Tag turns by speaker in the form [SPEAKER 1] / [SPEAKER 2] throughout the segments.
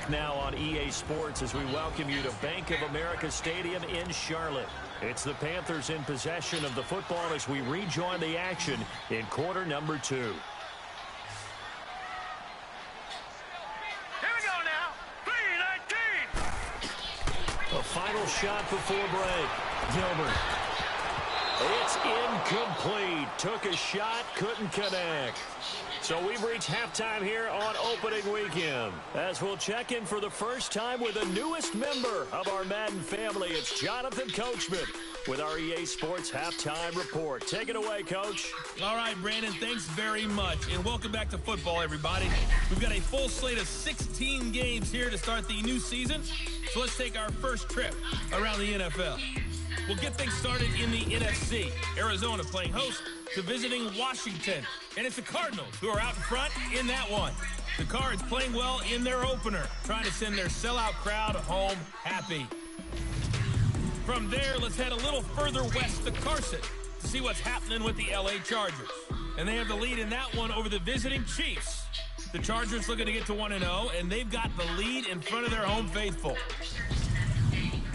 [SPEAKER 1] back now on EA Sports as we welcome you to Bank of America Stadium in Charlotte. It's the Panthers in possession of the football as we rejoin the action in quarter number 2.
[SPEAKER 2] Here we go now. 3:19.
[SPEAKER 1] A final shot before break. Gilbert. It's incomplete. Took a shot, couldn't connect. So we've reached halftime here on opening weekend. As we'll check in for the first time with the newest member of our Madden family, it's Jonathan Coachman with our EA Sports Halftime Report. Take it away, Coach.
[SPEAKER 3] All right, Brandon, thanks very much. And welcome back to football, everybody. We've got a full slate of 16 games here to start the new season. So let's take our first trip around the NFL. We'll get things started in the NFC. Arizona playing host to visiting Washington. And it's the Cardinals who are out in front in that one. The Cards playing well in their opener, trying to send their sellout crowd home happy. From there, let's head a little further west to Carson to see what's happening with the LA Chargers. And they have the lead in that one over the visiting Chiefs. The Chargers looking to get to 1-0, and they've got the lead in front of their home faithful.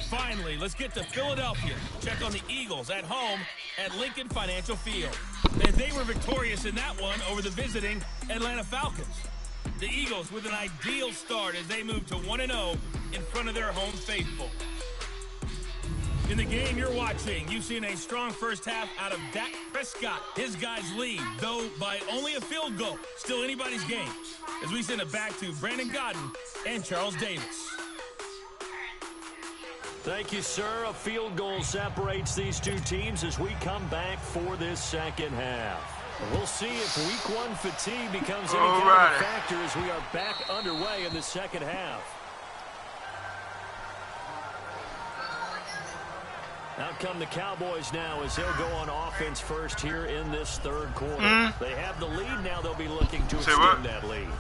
[SPEAKER 3] Finally, let's get to Philadelphia. Check on the Eagles at home at Lincoln Financial Field. And they were victorious in that one over the visiting Atlanta Falcons. The Eagles with an ideal start as they move to 1-0 in front of their home faithful. In the game you're watching, you've seen a strong first half out of Dak Prescott. His guys lead, though by only a field goal. Still anybody's game. As we send it back to Brandon Godden and Charles Davis.
[SPEAKER 1] Thank you, sir. A field goal separates these two teams as we come back for this second half. We'll see if week 1 fatigue becomes any kind of a factor as we are back underway in the second half. Out come the Cowboys now as they'll go on offense first here in this third quarter. They have the lead now. They'll be looking to extend that lead.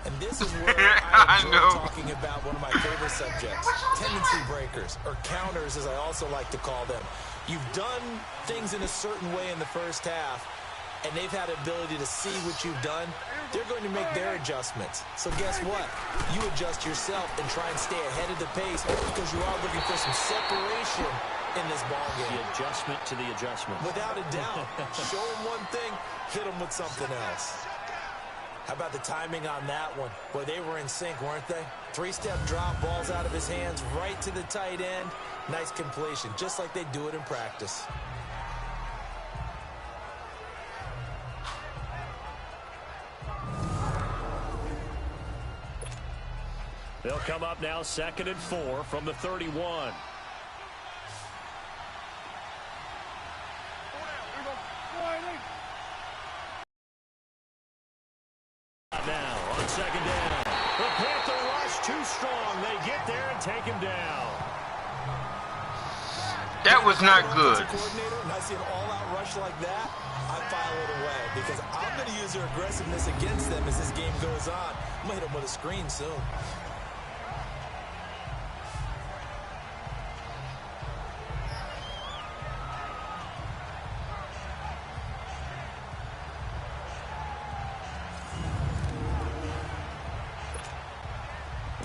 [SPEAKER 4] And this is where I enjoy talking about one of my favorite subjects, tendency breakers, or counters as I also like to call them. You've done things in a certain way in the first half, and they've had the ability to see what you've done. They're going to make their adjustments. So guess what? You adjust yourself and try and stay ahead of the pace because you are looking for some separation in this ball game.
[SPEAKER 1] The adjustment to the adjustment.
[SPEAKER 4] Without a doubt. Show them one thing, hit them with something else. How about the timing on that one? Boy, they were in sync, weren't they? 3-step drop, balls out of his hands, right to the tight end. Nice completion, just like they do it in practice.
[SPEAKER 1] They'll come up now 2nd and 4 from the 31. Now on 2nd down. The Panther rush too strong. They get there and take him down.
[SPEAKER 5] That was not good.
[SPEAKER 4] Coordinator, and I see an all-out rush like that, I file it away because I'm going to use their aggressiveness against them as this game goes on. I'm going to hit them with a screen soon.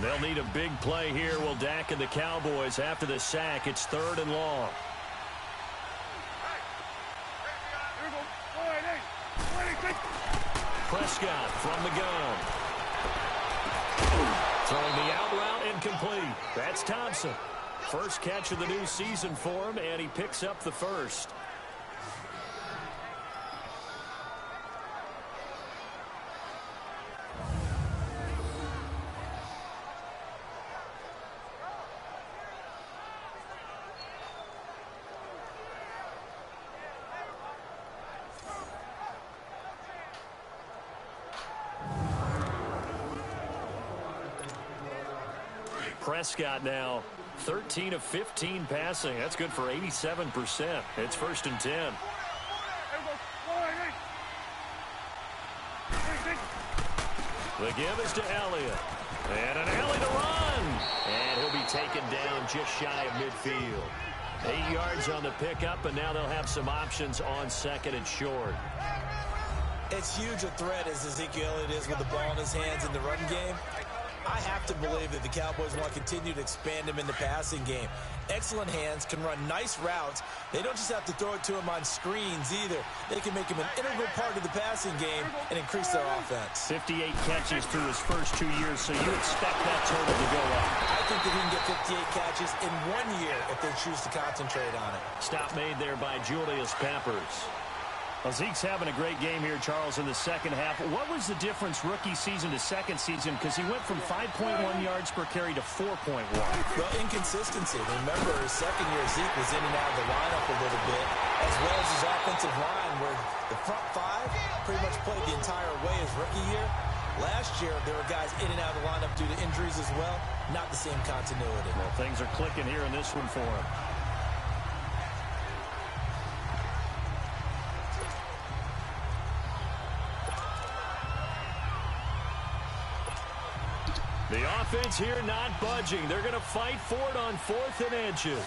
[SPEAKER 1] They'll need a big play here. Will Dak and the Cowboys after the sack. It's 3rd and long. Prescott from the gun. Throwing the out route incomplete. That's Thompson. First catch of the new season for him, and he picks up the first. Prescott now 13 of 15 passing. That's good for 87%. It's 1st and 10. The give is to Elliott. And an alley to run. And he'll be taken down just shy of midfield. 8 yards on the pickup, and now they'll have some options on 2nd and short.
[SPEAKER 4] It's huge a threat as Ezekiel Elliott is with the ball in his hands in the run game. I have to believe that the Cowboys want to continue to expand him in the passing game. Excellent hands, can run nice routes. They don't just have to throw it to him on screens either. They can make him an integral part of the passing game and increase their offense.
[SPEAKER 1] 58 catches through his first 2 years, so you expect that total to go up.
[SPEAKER 4] I think that he can get 58 catches in 1 year if they choose to concentrate on it.
[SPEAKER 1] Stop made there by Julius Peppers. Well, Zeke's having a great game here, Charles, in the second half. What was the difference rookie season to second season? Because he went from 5.1 yards per carry to 4.1.
[SPEAKER 4] Well, inconsistency. Remember, his second year, Zeke was in and out of the lineup a little bit, as well as his offensive line, where the front five pretty much played the entire way his rookie year. Last year, there were guys in and out of the lineup due to injuries as well. Not the same continuity.
[SPEAKER 1] Well, things are clicking here in this one for him. The offense here not budging. They're going to fight for it on 4th and inches.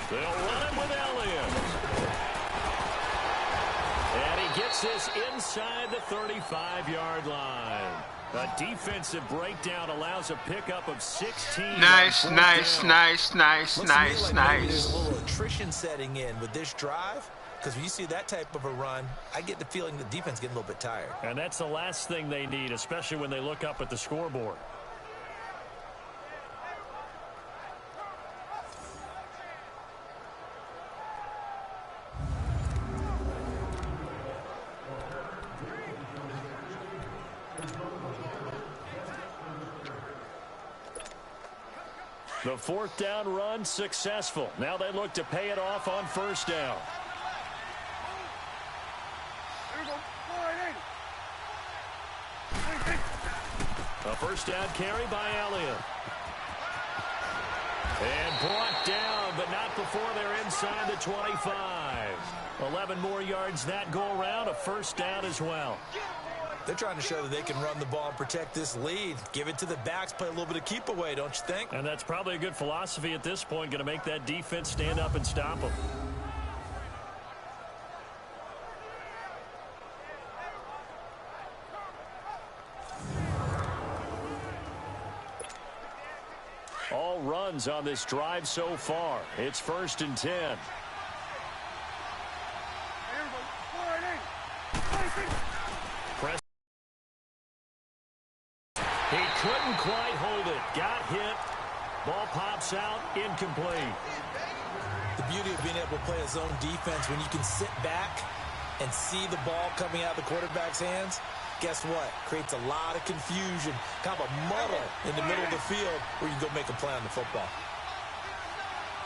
[SPEAKER 1] They'll run it with Elliott. And he gets this inside the 35-yard line. A defensive breakdown allows a pickup of 16.
[SPEAKER 5] Nice.
[SPEAKER 4] Looks to me like maybe there's a little attrition setting in with this drive. Because when you see that type of a run, I get the feeling the defense getting a little bit tired.
[SPEAKER 1] And that's the last thing they need, especially when they look up at the scoreboard. The 4th down run successful. Now they look to pay it off on 1st down. A 1st down carry by Elliott. And brought down, but not before they're inside the 25. 11 more yards that go around, a 1st down as well.
[SPEAKER 4] They're trying to show that they can run the ball and protect this lead. Give it to the backs, play a little bit of keep away, don't you think?
[SPEAKER 1] And that's probably a good philosophy at this point, going to make that defense stand up and stop them. All runs on this drive so far. It's 1st and 10. Press. He couldn't quite hold it. Got hit. Ball pops out. Incomplete.
[SPEAKER 4] The beauty of being able to play a zone defense when you can sit back and see the ball coming out of the quarterback's hands. Guess what? Creates a lot of confusion, kind of a muddle in the middle of the field where you can go make a play on the football.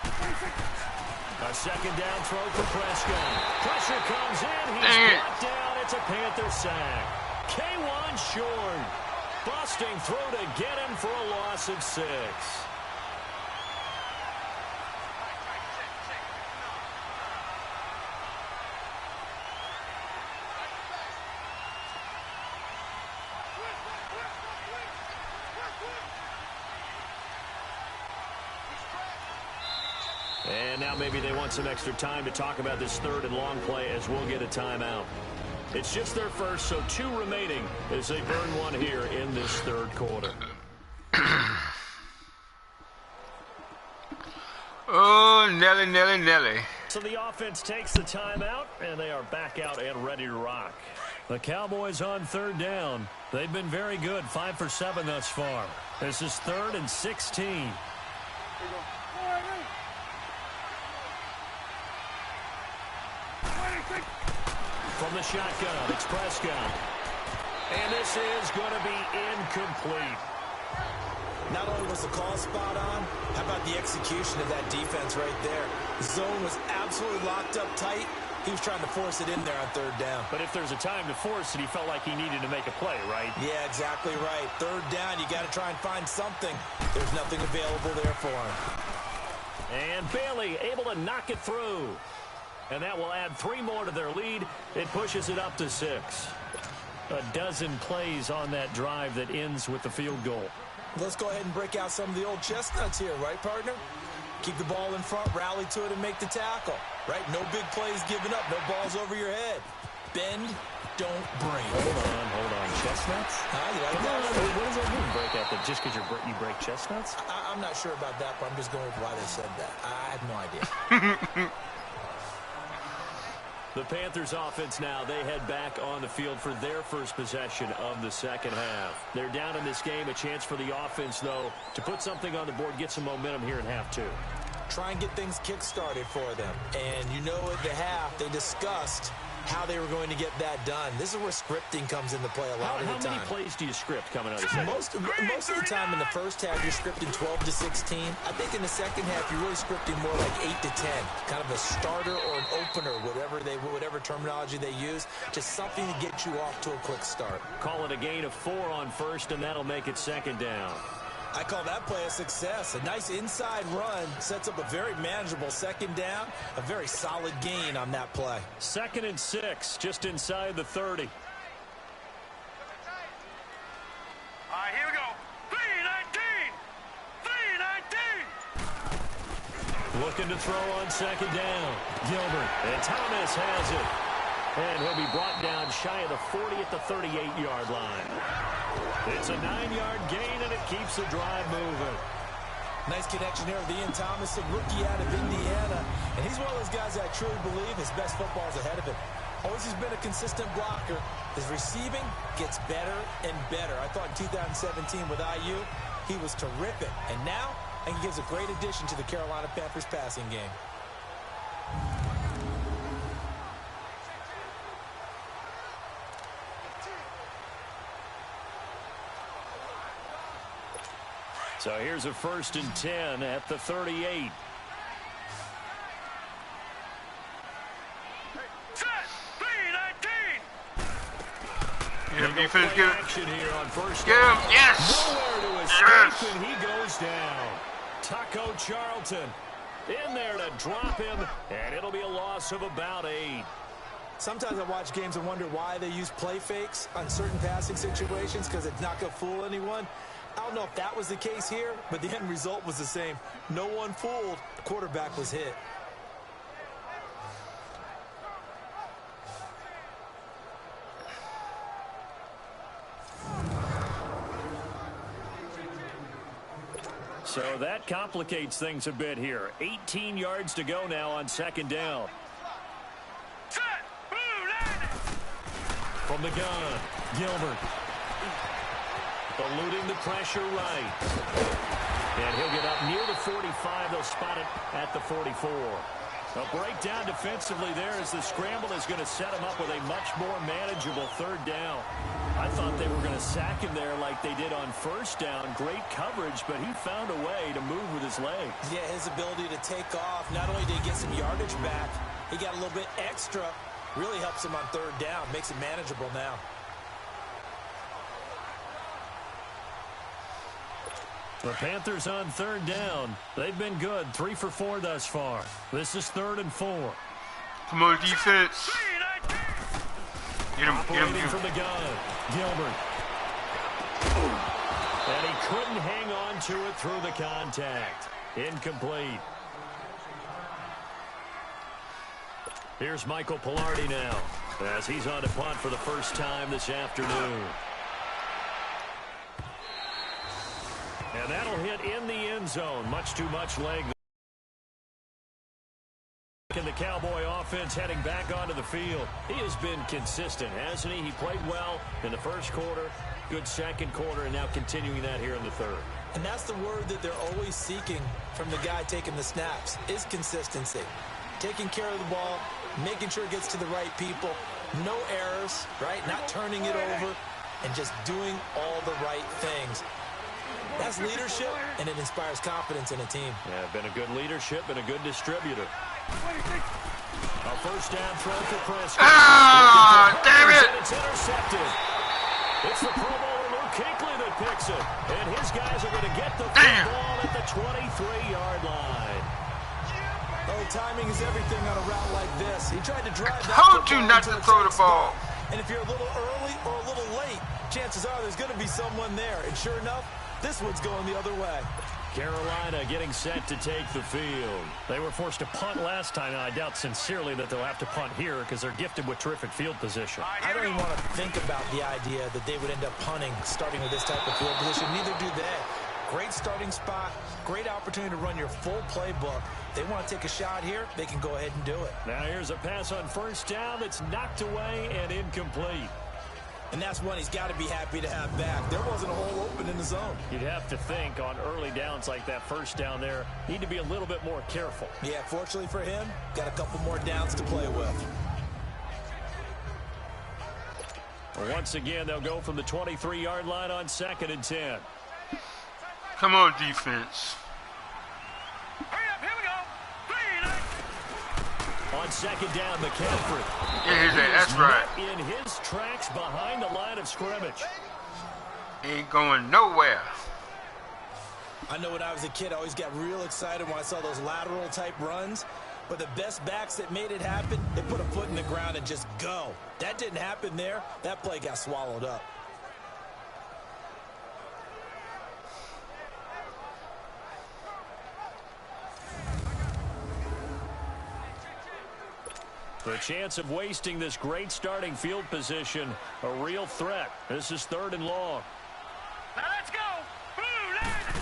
[SPEAKER 1] A 2nd down throw for Prescott. Pressure comes in. He's brought down. It's a Panther sack. K1 short. Busting through to get him for a loss of 6. And now maybe they want some extra time to talk about this 3rd and long play as we'll get a timeout. It's just their first, so 2 remaining as they burn one here in this 3rd quarter.
[SPEAKER 5] Oh, Nelly.
[SPEAKER 1] So the offense takes the timeout, and they are back out and ready to rock. The Cowboys on 3rd down. They've been very good, 5 for 7 thus far. This is 3rd and 16. From the shotgun, it's Prescott. And this is going to be incomplete.
[SPEAKER 4] Not only was the call spot on, how about the execution of that defense right there? The zone was absolutely locked up tight. He was trying to force it in there on 3rd down.
[SPEAKER 1] But if there's a time to force it, he felt like he needed to make a play, right?
[SPEAKER 4] Yeah, exactly right. 3rd down, you got to try and find something. There's nothing available there for him.
[SPEAKER 1] And Bailey able to knock it through. And that will add 3 more to their lead. It pushes it up to 6. A dozen plays on that drive that ends with the field goal.
[SPEAKER 4] Let's go ahead and break out some of the old chestnuts here, right, partner? Keep the ball in front, rally to it, and make the tackle, right? No big plays given up, no balls over your head. Bend, don't break.
[SPEAKER 1] Hold on. Chestnuts?
[SPEAKER 4] You like
[SPEAKER 1] Come
[SPEAKER 4] that?
[SPEAKER 1] on. What does that mean, break at the, just because you break chestnuts?
[SPEAKER 4] I'm not sure about that, but I'm just going with why they said that. I have no idea.
[SPEAKER 1] The Panthers offense now, they head back on the field for their first possession of the second half. They're down in this game, a chance for the offense, though, to put something on the board, get some momentum here in half two.
[SPEAKER 4] Try and get things kick-started for them. And you know at the half, they discussed how they were going to get that done. This is where scripting comes into play a lot of the time.
[SPEAKER 1] How many plays do you script coming out of the second?
[SPEAKER 4] Most of the time in the first half, you're scripting 12 to 16. I think in the second half, you're really scripting more like 8 to 10. Kind of a starter or an opener, whatever terminology they use. Just something to get you off to a quick start.
[SPEAKER 1] Call it a gain of 4 on first, and that'll make it second down.
[SPEAKER 4] I call that play a success. A nice inside run sets up a very manageable second down. A very solid gain on that play.
[SPEAKER 1] 2nd and 6, just inside the 30.
[SPEAKER 2] All right, here we go. 3-19. 3-19.
[SPEAKER 1] Looking to throw on second down. Gilbert. And Thomas has it. And he'll be brought down shy of the 40 at the 38-yard line. It's a 9-yard gain, and it keeps the drive moving.
[SPEAKER 4] Nice connection here with Ian Thomas, a rookie out of Indiana. And he's one of those guys that I truly believe his best football is ahead of him. Always has been a consistent blocker. His receiving gets better and better. I thought in 2017 with IU, he was terrific. And now, I think he gives a great addition to the Carolina Panthers passing game.
[SPEAKER 1] So here's a 1st and 10 at the 38.
[SPEAKER 2] Set. 3-19.
[SPEAKER 5] Get him, defense, get him.
[SPEAKER 1] Action here on first
[SPEAKER 5] Get him,
[SPEAKER 1] down.
[SPEAKER 5] yes!
[SPEAKER 1] Nowhere to escape, and he goes down. Taco Charlton in there to drop him, and it'll be a loss of about 8.
[SPEAKER 4] Sometimes I watch games and wonder why they use play fakes on certain passing situations because it's not going to fool anyone. I don't know if that was the case here, but the end result was the same. No one fooled. The quarterback was hit.
[SPEAKER 1] So that complicates things a bit here. 18 yards to go now on second down.
[SPEAKER 2] Set. Blue 90.
[SPEAKER 1] From the gun, Gilbert. Eluding the pressure right. And he'll get up near the 45. They'll spot it at the 44. A breakdown defensively there as the scramble is going to set him up with a much more manageable 3rd down. I thought they were going to sack him there like they did on 1st down. Great coverage, but he found a way to move with his legs.
[SPEAKER 4] Yeah, his ability to take off. Not only did he get some yardage back, he got a little bit extra. Really helps him on 3rd down. Makes it manageable now.
[SPEAKER 1] The Panthers on 3rd down. They've been good. 3 for 4 thus far. This is 3rd and 4.
[SPEAKER 5] Come on, defense.
[SPEAKER 2] 3-19.
[SPEAKER 5] Get him, get him,
[SPEAKER 1] Operating
[SPEAKER 5] get
[SPEAKER 1] from
[SPEAKER 5] him.
[SPEAKER 1] the gun, Gilbert. And he couldn't hang on to it through the contact. Incomplete. Here's Michael Pilardi now as he's on to punt for the first time this afternoon. And that'll hit in the end zone. Much too much leg. And the Cowboy offense heading back onto the field. He has been consistent, hasn't he? He played well in the first quarter, good second quarter, and now continuing that here in the 3rd.
[SPEAKER 4] And that's the word that they're always seeking from the guy taking the snaps, is consistency. Taking care of the ball, making sure it gets to the right people, no errors, right? Not turning it over, and just doing all the right things. That's leadership, and it inspires confidence in a team.
[SPEAKER 1] Yeah, been a good leadership and a good distributor. A 1st down throw for Prescott.
[SPEAKER 5] Ah, damn it!
[SPEAKER 1] And it's intercepted. It's the Pro Bowler Luke Kuechly that picks it. And his guys are going to get the ball at the 23-yard line.
[SPEAKER 4] Oh, timing is everything on a route like this. He tried to drive that
[SPEAKER 5] Told you
[SPEAKER 4] football
[SPEAKER 5] not
[SPEAKER 4] into
[SPEAKER 5] to
[SPEAKER 4] a
[SPEAKER 5] throw the
[SPEAKER 4] tight spot.
[SPEAKER 5] ball.
[SPEAKER 4] And if you're a little early or a little late, chances are there's going to be someone there. And sure enough, this one's going the other way.
[SPEAKER 1] Carolina getting set to take the field.
[SPEAKER 3] They were forced to punt last time, and I doubt sincerely that they'll have to punt here because they're gifted with terrific field position.
[SPEAKER 4] I don't even want to think about the idea that they would end up punting starting with this type of field position. Neither do they. Great starting spot, great opportunity to run your full playbook. They want to take a shot here, they can go ahead and do it.
[SPEAKER 1] Now here's a pass on first down that's knocked away and incomplete.
[SPEAKER 4] And that's one he's got to be happy to have back. There wasn't a hole open in the zone.
[SPEAKER 1] You'd have to think on early downs like that first down there, need to be a little bit more careful.
[SPEAKER 4] Yeah, fortunately for him, got a couple more downs to play with.
[SPEAKER 1] Once again, they'll go from the 23-yard line on 2nd and 10.
[SPEAKER 5] Come on, defense.
[SPEAKER 2] Hurry up, here we go. 3 and 8.
[SPEAKER 1] On 2nd down, McCaffrey.
[SPEAKER 5] Yeah, here's that. That's right.
[SPEAKER 1] In his tracks behind the line of scrimmage.
[SPEAKER 5] Ain't going nowhere.
[SPEAKER 4] I know when I was a kid, I always got real excited when I saw those lateral type runs. But the best backs that made it happen, they put a foot in the ground and just go. That didn't happen there. That play got swallowed up.
[SPEAKER 1] The chance of wasting this great starting field position, a real threat. This is 3rd and long.
[SPEAKER 2] Now let's go. Blue line.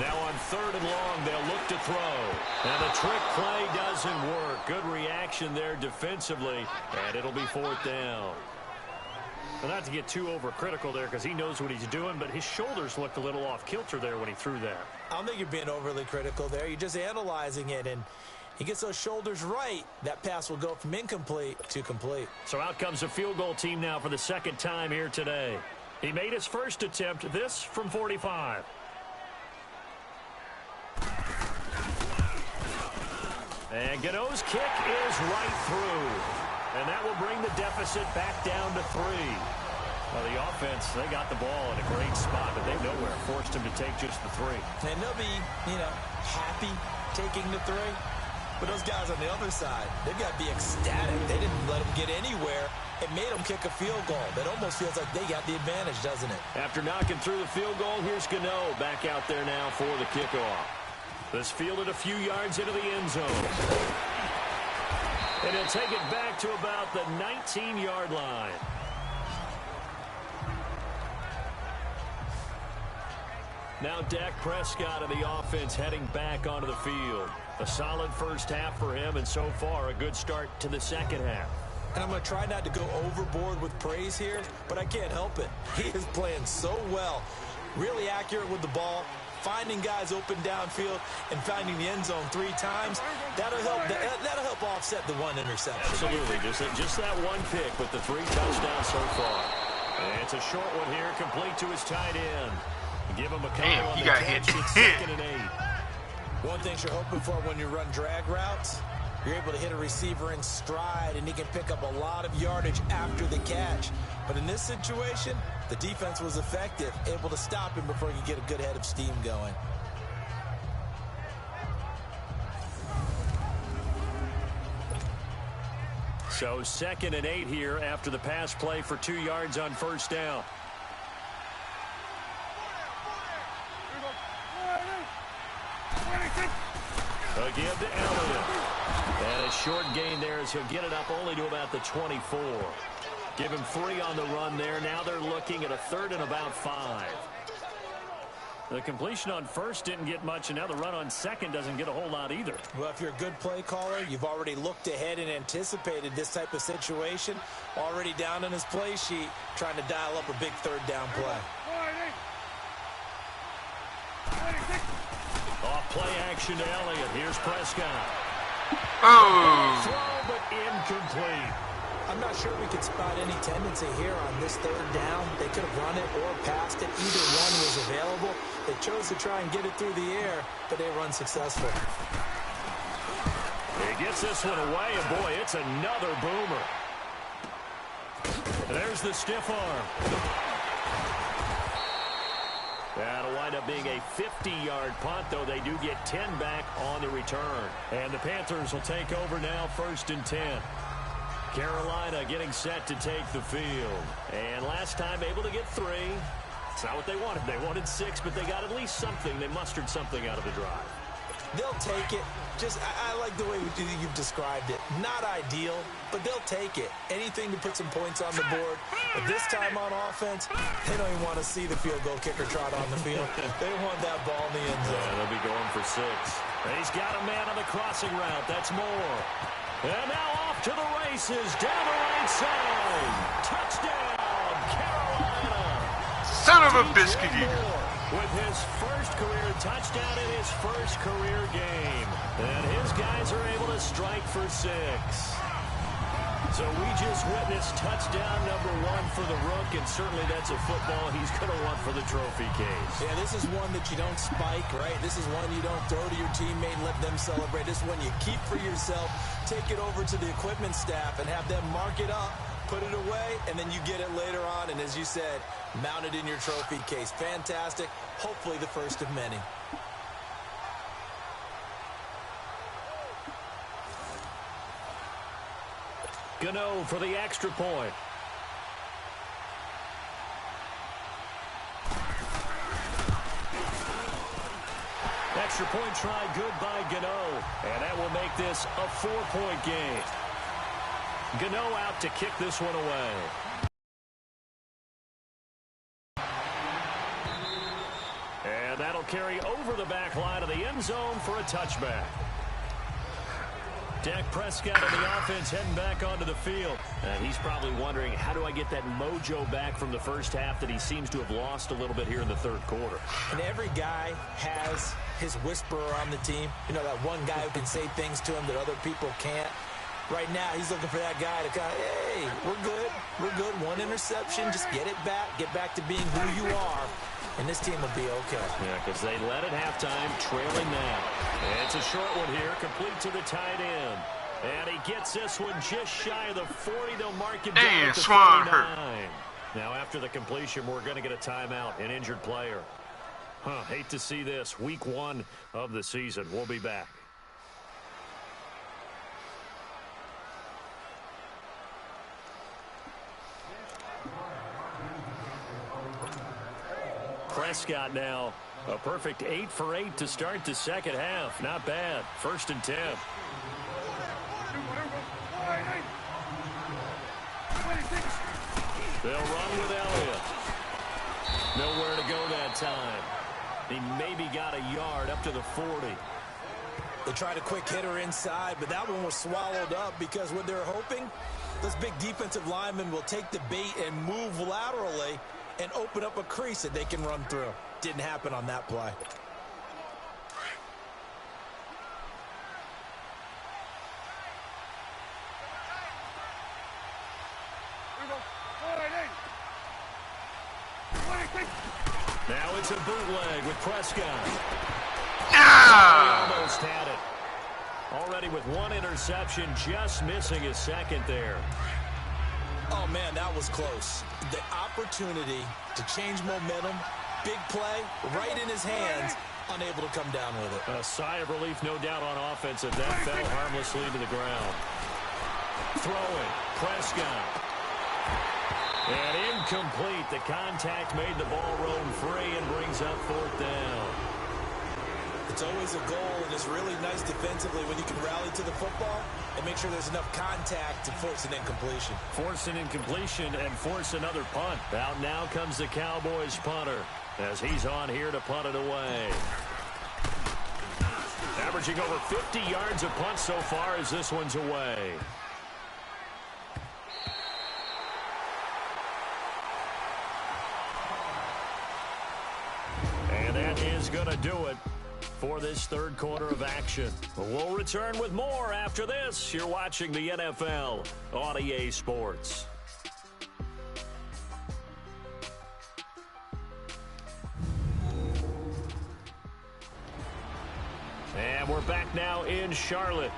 [SPEAKER 1] Now on 3rd and long, they'll look to throw. And the trick play doesn't work. Good reaction there defensively, and it'll be 4th down.
[SPEAKER 3] Well, not to get too overcritical there because he knows what he's doing, but his shoulders looked a little off kilter there when he threw that.
[SPEAKER 4] I don't think you're being overly critical there. You're just analyzing it, and he gets those shoulders right. That pass will go from incomplete to complete.
[SPEAKER 1] So out comes a field goal team now for the 2nd time here today. He made his first attempt, this from 45. And Gano's kick is right through. And that will bring the deficit back down to 3. Well, the offense, they got the ball in a great spot, but they nowhere forced him to take just the 3.
[SPEAKER 4] And they'll be, happy taking the 3. But those guys on the other side, they've got to be ecstatic. They didn't let them get anywhere. It made them kick a field goal. That almost feels like they got the advantage, doesn't it?
[SPEAKER 1] After knocking through the field goal, here's Gano back out there now for the kickoff. This fielded a few yards into the end zone. And he'll take it back to about the 19-yard line. Now Dak Prescott of the offense heading back onto the field. A solid first half for him, and so far a good start to the second half.
[SPEAKER 4] And I'm going to try not to go overboard with praise here, but I can't help it. He is playing so well. Really accurate with the ball, finding guys open downfield, and finding the end zone 3 times. That'll help offset the 1 interception.
[SPEAKER 1] Absolutely. Just that one pick with the 3 touchdowns so far. And it's a short one here, complete to his tight end. Give him a couple on the catch. It's 2nd and 8.
[SPEAKER 4] One thing you're hoping for when you run drag routes, you're able to hit a receiver in stride, and he can pick up a lot of yardage after the catch. But in this situation, the defense was effective, able to stop him before he could get a good head of steam going.
[SPEAKER 1] So 2nd and 8 here after the pass play for 2 yards on first down. A give to Elliott. And a short gain there as he'll get it up only to about the 24. Give him 3 on the run there. Now they're looking at a 3rd and about 5. The completion on first didn't get much, and now the run on second doesn't get a whole lot either.
[SPEAKER 4] Well, if you're a good play caller, you've already looked ahead and anticipated this type of situation. Already down on his play sheet, trying to dial up a big 3rd down play.
[SPEAKER 1] Off play action to Elliott. Here's Prescott.
[SPEAKER 5] Oh.
[SPEAKER 1] Throw, but incomplete.
[SPEAKER 4] I'm not sure we could spot any tendency here on this 3rd down. They could have run it or passed it. Either one was available. They chose to try and get it through the air, but they run successful.
[SPEAKER 1] He gets this one away, and boy, it's another boomer. There's the stiff arm. That'll wind up being a 50-yard punt, though they do get 10 back on the return. And the Panthers will take over now, 1st and 10. Carolina getting set to take the field. And last time able to get 3. It's not what they wanted. They wanted 6, but they got at least something. They mustered something out of the drive.
[SPEAKER 4] They'll take it. I like the way you've described it. Not ideal, but they'll take it. Anything to put some points on the board. But this time on offense, they don't even want to see the field goal kicker trot on the field. They want that ball in the end zone.
[SPEAKER 1] Yeah, they'll be going for 6. And he's got a man on the crossing route. That's Moore. And now off to the races. Down the right side. Touchdown, Carolina.
[SPEAKER 5] Son of a biscuit eater.
[SPEAKER 1] With his first career touchdown in his first career game. And his guys are able to strike for 6. So we just witnessed touchdown number 1 for the Rook, and certainly that's a football he's going to want for the trophy case.
[SPEAKER 4] Yeah, this is one that you don't spike, right? This is one you don't throw to your teammate and let them celebrate. This is one you keep for yourself, take it over to the equipment staff and have them mark it up, put it away, and then you get it later on, and as you said, mount it in your trophy case. Fantastic. Hopefully the first of many.
[SPEAKER 1] Gano for the extra point. Extra point try, good by Gano. And that will make this a 4-point game. Gano out to kick this one away. And that'll carry over the back line of the end zone for a touchback. Dak Prescott and the offense heading back onto the field. And he's probably wondering, how do I get that mojo back from the first half that he seems to have lost a little bit here in the third quarter?
[SPEAKER 4] And every guy has his whisperer on the team. You know, that one guy who can say things to him that other people can't. Right now, he's looking for that guy to kind of, hey, we're good. We're good. One interception. Just get it back. Get back to being who you are. And this team will be okay.
[SPEAKER 1] Yeah, because they led at halftime, trailing now. And it's a short one here, complete to the tight end. And he gets this one just shy of the 40. They'll mark it down at the 49. Now, after the completion, we're going to get a timeout, an injured player. Hate to see this. Week 1 of the season. We'll be back. Prescott now, a perfect 8 for 8 to start the second half. Not bad. 1st and 10. They'll run with Elliott. Nowhere to go that time. He maybe got a yard up to the 40.
[SPEAKER 4] They tried a quick hitter inside, but that one was swallowed up because what they're hoping, those big defensive linemen will take the bait and move laterally and open up a crease that they can run through. Didn't happen on that play.
[SPEAKER 1] Now it's a bootleg with Prescott. Almost had it. Already with 1 interception, just missing his second there.
[SPEAKER 4] Oh, man, that was close. The opportunity to change momentum, big play, right in his hands, unable to come down with it.
[SPEAKER 1] A sigh of relief, no doubt, on offense as that fell harmlessly to the ground. Throwing, Prescott. And incomplete. The contact made the ball roam free and brings up 4th down.
[SPEAKER 4] It's always a goal, and it's really nice defensively when you can rally to the football and make sure there's enough contact to force an incompletion.
[SPEAKER 1] Force an incompletion and force another punt. Out now comes the Cowboys punter as he's on here to punt it away. Averaging over 50 yards a punt so far as this one's away. And that is going to do it for this third quarter of action. We'll return with more after this. You're watching the NFL on EA Sports. And we're back now in Charlotte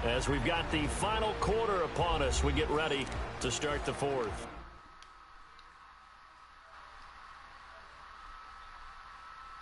[SPEAKER 1] as we've got the final quarter upon us. We get ready to start the 4th.